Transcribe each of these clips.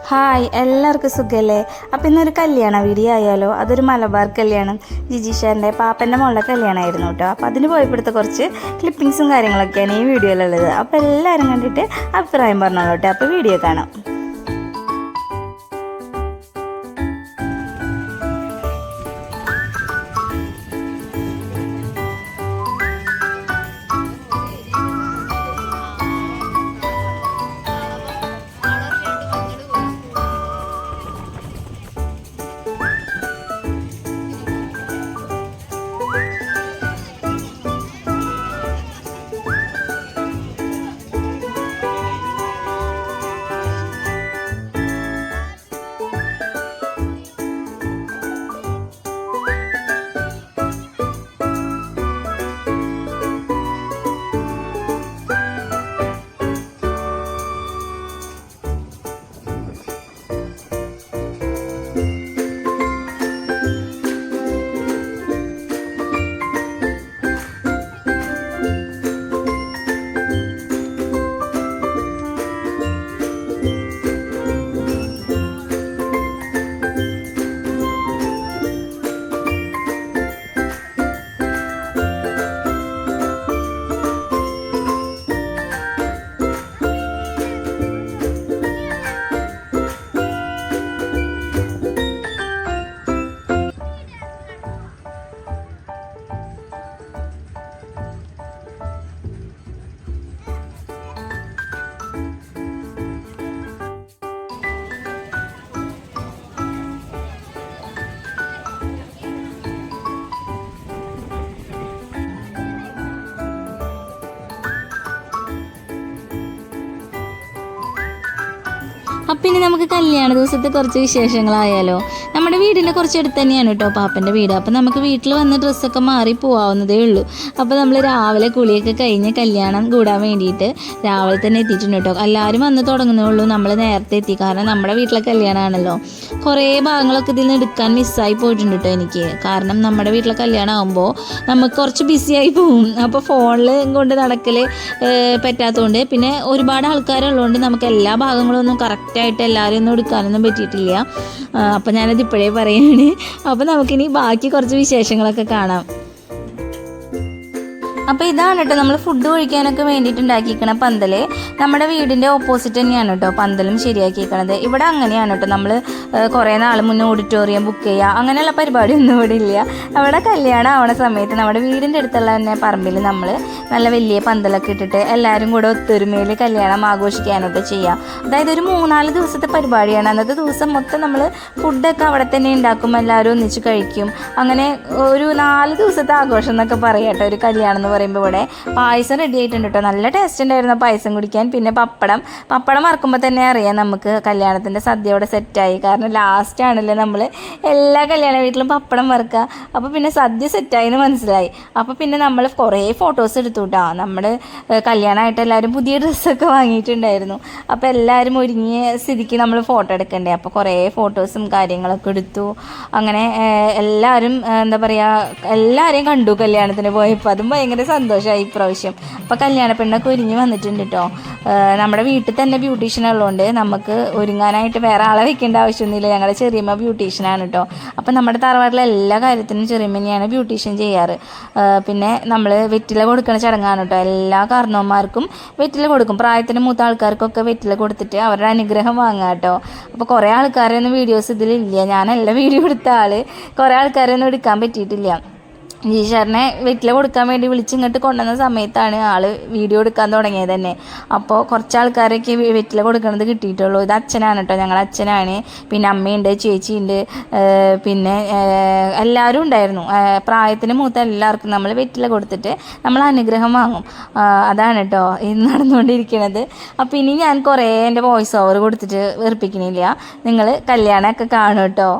Hi, എല്ലാവർക്കും സുഖമല്ലേ? അപ്പോൾ ഇന്നൊരു കല്യാണ വീഡിയോ ആയാലോ? അതൊരു മലബാർ കല്യാണം, ജിജീഷാറിൻ്റെ പാപ്പൻ്റെ മോളുടെ കല്യാണമായിരുന്നു കേട്ടോ. അപ്പോൾ അതിന് പോയപ്പോഴത്തെ കുറച്ച് ക്ലിപ്പിങ്സും കാര്യങ്ങളൊക്കെയാണ് ഈ വീഡിയോയിലുള്ളത്. അപ്പോൾ എല്ലാവരും കണ്ടിട്ട് അഭിപ്രായം പറഞ്ഞോളൂ കേട്ടോ. അപ്പോൾ വീഡിയോ കാണാം. അപ്പം ഇനി നമുക്ക് കല്യാണ ദിവസത്തെ കുറച്ച് വിശേഷങ്ങളായാലോ. നമ്മുടെ വീടിൻ്റെ കുറച്ചടുത്ത് തന്നെയാണ് കേട്ടോ പാപ്പൻ്റെ വീട്. അപ്പം നമുക്ക് വീട്ടിൽ വന്ന് ഡ്രസ്സൊക്കെ മാറി പോകാവുന്നതേ ഉള്ളൂ. അപ്പോൾ നമ്മൾ രാവിലെ കുളിയൊക്കെ കഴിഞ്ഞ് കല്യാണം കൂടാൻ വേണ്ടിയിട്ട് രാവിലെ തന്നെ എത്തിയിട്ടുണ്ട് കേട്ടോ. എല്ലാവരും വന്ന് തുടങ്ങുന്നേ ഉള്ളൂ, നമ്മൾ നേരത്തെ എത്തി. കാരണം നമ്മുടെ വീട്ടിലെ കല്യാണമാണല്ലോ. കുറേ ഭാഗങ്ങളൊക്കെ ഇതിൽ നിന്ന് എടുക്കാൻ മിസ്സായി പോയിട്ടുണ്ട് കേട്ടോ എനിക്ക്. കാരണം നമ്മുടെ വീട്ടിലെ കല്യാണം ആകുമ്പോൾ നമുക്ക് കുറച്ച് ബിസിയായി പോകും. അപ്പോൾ ഫോണിൽ കൊണ്ട് നടക്കൽ പറ്റാത്തതുകൊണ്ട്, പിന്നെ ഒരുപാട് ആൾക്കാരുള്ളതുകൊണ്ട് നമുക്ക് എല്ലാ ഭാഗങ്ങളും ഒന്നും കറക്റ്റായിട്ട് എല്ലാവരും ഒന്നും എടുക്കാനൊന്നും പറ്റിയിട്ടില്ല. അപ്പോൾ ഞാനത് ഇപ്പോഴേ പറയുകയാണ്. അപ്പോൾ നമുക്കിനി ബാക്കി കുറച്ച് വിശേഷങ്ങളൊക്കെ കാണാം. അപ്പോൾ ഇതാണ് കേട്ടോ നമ്മൾ ഫുഡ് കഴിക്കാനൊക്കെ വേണ്ടിയിട്ട് ഉണ്ടാക്കിയിരിക്കണ പന്തൽ. നമ്മുടെ വീടിൻ്റെ ഓപ്പോസിറ്റ് തന്നെയാണ് കേട്ടോ പന്തലും ശരിയാക്കിയിരിക്കണത്. ഇവിടെ അങ്ങനെയാണ് കേട്ടോ, നമ്മൾ കുറേ നാൾ മുന്നേ ഓഡിറ്റോറിയം ബുക്ക് ചെയ്യുക അങ്ങനെയുള്ള പരിപാടിയൊന്നും ഇവിടെ ഇല്ല. അവിടെ കല്യാണം ആവണ സമയത്ത് നമ്മുടെ വീടിൻ്റെ അടുത്തുള്ള തന്നെ പറമ്പിൽ നമ്മൾ നല്ല വലിയ പന്തലൊക്കെ ഇട്ടിട്ട് എല്ലാവരും കൂടെ ഒത്തൊരുമയിൽ കല്യാണം ആഘോഷിക്കാനൊക്കെ ചെയ്യാം. അതായത് ഒരു 3-4 ദിവസത്തെ പരിപാടിയാണ്. അന്നത്തെ ദിവസം മൊത്തം നമ്മൾ ഫുഡൊക്കെ അവിടെ തന്നെ ഉണ്ടാക്കും, എല്ലാവരും ഒന്നിച്ച് കഴിക്കും. അങ്ങനെ ഒരു 4 ദിവസത്തെ ആഘോഷം എന്നൊക്കെ പറയാം കേട്ടോ ഒരു കല്യാണം എന്ന് പറയുമ്പോൾ. ഇവിടെ പായസം റെഡി ആയിട്ടുണ്ട് കേട്ടോ. നല്ല ടേസ്റ്റ് ഉണ്ടായിരുന്നു പായസം കുടിക്കാൻ. പിന്നെ പപ്പടം വറക്കുമ്പോൾ തന്നെ അറിയാം നമുക്ക് കല്യാണത്തിൻ്റെ സദ്യയോടെ സെറ്റായി. കാരണം ലാസ്റ്റ് ആണല്ലോ നമ്മൾ എല്ലാ കല്യാണ വീട്ടിലും പപ്പടം വറുക്കുക. അപ്പോൾ പിന്നെ സദ്യ സെറ്റായി എന്ന് മനസ്സിലായി. അപ്പോൾ പിന്നെ നമ്മൾ കുറേ ഫോട്ടോസ് എടുത്തു കേട്ടോ. നമ്മൾ കല്യാണമായിട്ട് എല്ലാവരും പുതിയ ഡ്രസ്സൊക്കെ വാങ്ങിയിട്ടുണ്ടായിരുന്നു. അപ്പോൾ എല്ലാവരും ഒരുങ്ങിയ സ്ഥിതിക്ക് നമ്മൾ ഫോട്ടോ എടുക്കണ്ടേ. അപ്പോൾ കുറേ ഫോട്ടോസും കാര്യങ്ങളൊക്കെ എടുത്തു. അങ്ങനെ എല്ലാവരും എന്താ പറയുക, എല്ലാവരെയും കണ്ടു കല്യാണത്തിന് പോയപ്പോൾ. അതും ഭയങ്കര സന്തോഷമായി ഇപ്രാവശ്യം. അപ്പോൾ കല്യാണ പെണ്ണൊക്കെ ഒരുങ്ങി വന്നിട്ടുണ്ട് കേട്ടോ. നമ്മുടെ വീട്ടിൽ തന്നെ ബ്യൂട്ടീഷ്യൻ ഉള്ളതുകൊണ്ട് നമുക്ക് ഒരുങ്ങാനായിട്ട് വേറെ ആളെ വെക്കേണ്ട ആവശ്യമൊന്നുമില്ല. ഞങ്ങളുടെ ചെറിയമ്മ ബ്യൂട്ടീഷ്യനാണ് കേട്ടോ. അപ്പോൾ നമ്മുടെ തറവാട്ടിലെ എല്ലാ കാര്യത്തിനും ചെറിയമ്മ തന്നെയാണ് ബ്യൂട്ടീഷ്യൻ ചെയ്യാറ്. പിന്നെ നമ്മൾ വെറ്റില കൊടുക്കുന്ന ചടങ്ങാണ് കേട്ടോ. എല്ലാ കാരണവന്മാർക്കും വെറ്റില കൊടുക്കും. പ്രായത്തിന് മൂത്ത ആൾക്കാർക്കൊക്കെ വെറ്റില കൊടുത്തിട്ട് അവരുടെ അനുഗ്രഹം വാങ്ങുക കേട്ടോ. അപ്പോൾ കുറേ ആൾക്കാരൊന്നും വീഡിയോസ് ഇതിലില്ല. ഞാനല്ല വീഡിയോ എടുത്ത ആൾ. കുറേ ആൾക്കാരൊന്നും എടുക്കാൻ പറ്റിയിട്ടില്ല. ജിജീഷാറിനെ വെറ്റില കൊടുക്കാൻ വേണ്ടി വിളിച്ചിങ്ങോട്ട് കൊണ്ടുവന്ന സമയത്താണ് ആൾ വീഡിയോ എടുക്കാൻ തുടങ്ങിയത് തന്നെ. അപ്പോൾ കുറച്ച് ആൾക്കാരൊക്കെ വെറ്റില കൊടുക്കണത് കിട്ടിയിട്ടുള്ളൂ. ഇത് അച്ഛനാണ് കേട്ടോ, ഞങ്ങളുടെ അച്ഛനാണ്. പിന്നെ അമ്മയുണ്ട്, ചേച്ചിയുണ്ട്, പിന്നെ എല്ലാവരും ഉണ്ടായിരുന്നു. പ്രായത്തിന് മൂത്ത എല്ലാവർക്കും നമ്മൾ വെറ്റില കൊടുത്തിട്ട് നമ്മൾ അനുഗ്രഹം വാങ്ങും. അതാണ് കേട്ടോ ഇത് നടന്നുകൊണ്ടിരിക്കുന്നത്. അപ്പോൾ ഇനി ഞാൻ കുറേ എൻ്റെ വോയിസ് ഓവർ കൊടുത്തിട്ട് വെറുപ്പിക്കണില്ല. നിങ്ങൾ കല്യാണമൊക്കെ കാണും കേട്ടോ.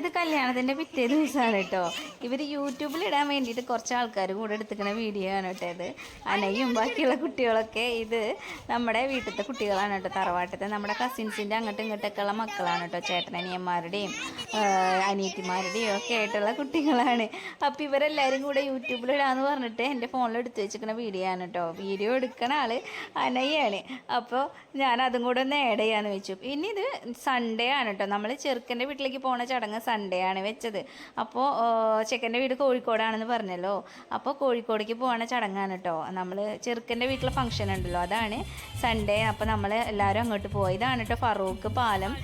ഇത് കല്യാണത്തിൻ്റെ പിറ്റേ ദിവസമാണ് കേട്ടോ. ഇവർ യൂട്യൂബിൽ ഇടാൻ വേണ്ടിയിട്ട് കുറച്ച് ആൾക്കാർ കൂടെ എടുത്തുക്കുന്ന വീഡിയോ ആണ് കേട്ടോ ഇത്. അനയും ബാക്കിയുള്ള കുട്ടികളൊക്കെ ഇത് നമ്മുടെ വീട്ടിലത്തെ കുട്ടികളാണ് കേട്ടോ. തറവാട്ടത്തെ നമ്മുടെ കസിൻസിൻ്റെ അങ്ങോട്ടും ഇങ്ങോട്ടൊക്കെ ഉള്ള മക്കളാണ് കേട്ടോ. ചേട്ടനനിയന്മാരുടെയും അനിയത്തിമാരുടെയും ഒക്കെ ആയിട്ടുള്ള കുട്ടികളാണ്. അപ്പോൾ ഇവരെല്ലാവരും കൂടെ യൂട്യൂബിലിടാന്ന് പറഞ്ഞിട്ട് എൻ്റെ ഫോണിൽ എടുത്ത് വെച്ചിരിക്കുന്ന വീഡിയോ ആണ് കേട്ടോ. വീഡിയോ എടുക്കണ ആൾ അനയാണ്. അപ്പോൾ ഞാൻ അതും കൂടെ ഒന്ന് ആഡ് ചെയ്യാമെന്ന് വെച്ചു. ഇനി ഇത് സൺഡേ ആണ് കേട്ടോ. നമ്മൾ ചെറുക്കൻ്റെ വീട്ടിലേക്ക് പോണ ചടങ്ങ് സൺഡേ ആണ് വെച്ചത്. അപ്പോൾ ചെക്കൻ്റെ വീട് കോഴിക്കോടാണെന്ന് പറഞ്ഞല്ലോ. അപ്പോൾ കോഴിക്കോടേക്ക് പോകണ ചടങ്ങാണ് കേട്ടോ. നമ്മൾ ചെറുക്കൻ്റെ വീട്ടിലെ ഫംഗ്ഷൻ ഉണ്ടല്ലോ, അതാണ് സൺഡേ. അപ്പോൾ നമ്മൾ എല്ലാവരും അങ്ങോട്ട് പോയി. ഇതാണ് കേട്ടോ ഫറൂഖ് പാലം.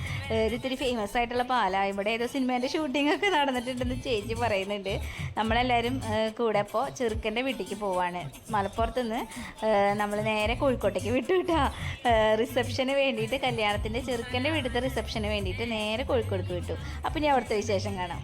ഇത്തിരി ഫേമസ് ആയിട്ടുള്ള പാലം. ഇവിടെ ഏതോ സിനിമേൻ്റെ ഷൂട്ടിംഗ് ഒക്കെ നടന്നിട്ടുണ്ടെന്ന് ചേച്ചി പറയുന്നുണ്ട്. നമ്മളെല്ലാവരും കൂടെ അപ്പോൾ ചെറുക്കൻ്റെ വീട്ടിലേക്ക് പോവാണ്. മലപ്പുറത്ത് നിന്ന് നമ്മൾ നേരെ കോഴിക്കോട്ടേക്ക് വിട്ടുവിട്ടാ റിസപ്ഷന് വേണ്ടിയിട്ട്. കല്യാണത്തിൻ്റെ ചെറുക്കൻ്റെ വീട്ടിലത്തെ റിസപ്ഷന് വേണ്ടിയിട്ട് നേരെ കോഴിക്കോടേക്ക് വിട്ടു. അപ്പം ഇനി അവിടുത്തെ വിശേഷം കാണാം.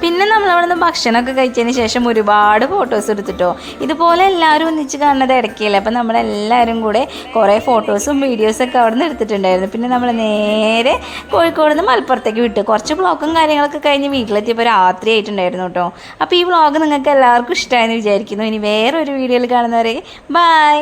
പിന്നെ നമ്മളവിടെ നിന്ന് ഭക്ഷണമൊക്കെ കഴിച്ചതിന് ശേഷം ഒരുപാട് ഫോട്ടോസ് എടുത്തിട്ടോ. ഇതുപോലെ എല്ലാവരും ഒന്നിച്ച് കാണുന്നത് ഇടയ്ക്കല്ലേ. അപ്പം നമ്മളെല്ലാവരും കൂടെ കുറേ ഫോട്ടോസും വീഡിയോസൊക്കെ അവിടെ നിന്ന് എടുത്തിട്ടുണ്ടായിരുന്നു. പിന്നെ നമ്മൾ നേരെ കോഴിക്കോട് നിന്ന് മലപ്പുറത്തേക്ക് വിട്ടു. കുറച്ച് ബ്ലോഗും കാര്യങ്ങളൊക്കെ കഴിഞ്ഞ് വീട്ടിലെത്തിയപ്പോൾ രാത്രി ആയിട്ടുണ്ടായിരുന്നു കേട്ടോ. അപ്പോൾ ഈ വ്ളോഗ് നിങ്ങൾക്ക് എല്ലാവർക്കും ഇഷ്ടമായെന്ന് വിചാരിക്കുന്നു. ഇനി വേറൊരു വീഡിയോയിൽ കാണുന്നവരെ ബൈ.